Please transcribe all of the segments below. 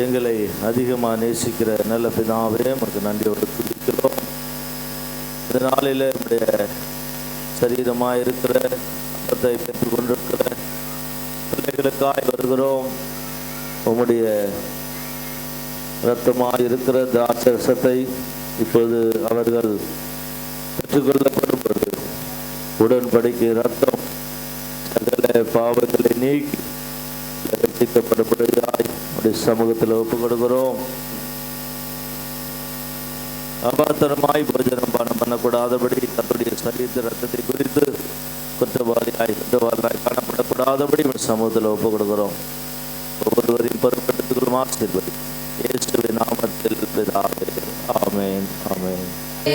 எங்களை அதிகமாக நேசிக்கிற நல்ல பிதாவே, உமக்கு நன்றியோடு துதிக்கிறோம். இந்த நாளில் நம்முடைய சரீரமாக இருக்கிற அப்பத்தை பெற்றுக் கொண்டிருக்கிற பிள்ளைகளுக்காய் வருகிறோம். உம்முடைய இரத்தமாக இருக்கிற திராட்சரசத்தை இப்போது அவர்கள் பெற்றுக்கொள்ளப்படும் பொழுது உடன்படிக்கை இரத்தம் சகல பாவங்களை நீக்கி ரட்சிக்கப்படும்படியாய் உடைய சமூகத்தில் ஒப்புக் கொடுக்கிறோம். அபாத்திரமாய் போஜனம் பானம் பண்ணக்கூடாதபடி, தன்னுடைய சரீர ரத்தத்தை குறித்து குற்றவாளியாய் காணப்படக்கூடாதபடி சமூகத்தில் ஒப்புக் கொடுக்கிறோம். ஒவ்வொருவரையும் பொறுப்பெடுத்துக்கொள்ளும் ஆசீர்வதி இயேசுவின் நாமத்தில் பிதாவே, ஆமென், ஆமென்.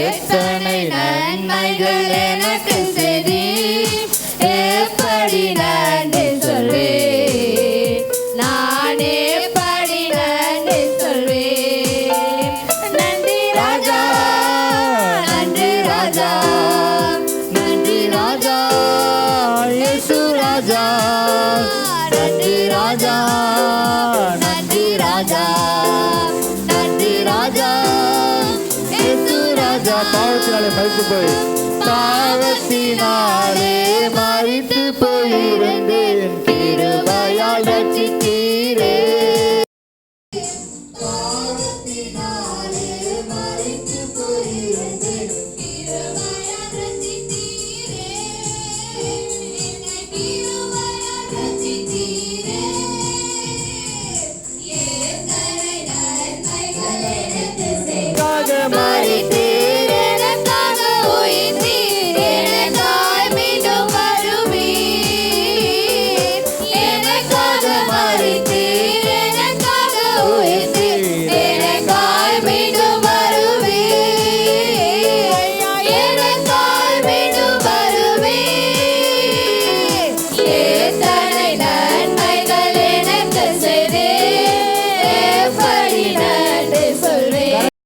எத்தனை நன்மைகள் எனக்கு செய்தீர், எப்படி நன்றி சொல்வேன், நான் எப்படி நன்றி சொல்வேன். நன்றி ராஜா, நன்றி ராஜா, நன்றி ராஜா, இயேசு ராஜா, நன்றி ராஜா, நன்றி ராஜா, நன்றி ராஜா, இயேசு ராஜா. பாவத்தினாலே மரித்து போய் பாவத்தினாலே மரித்து போய்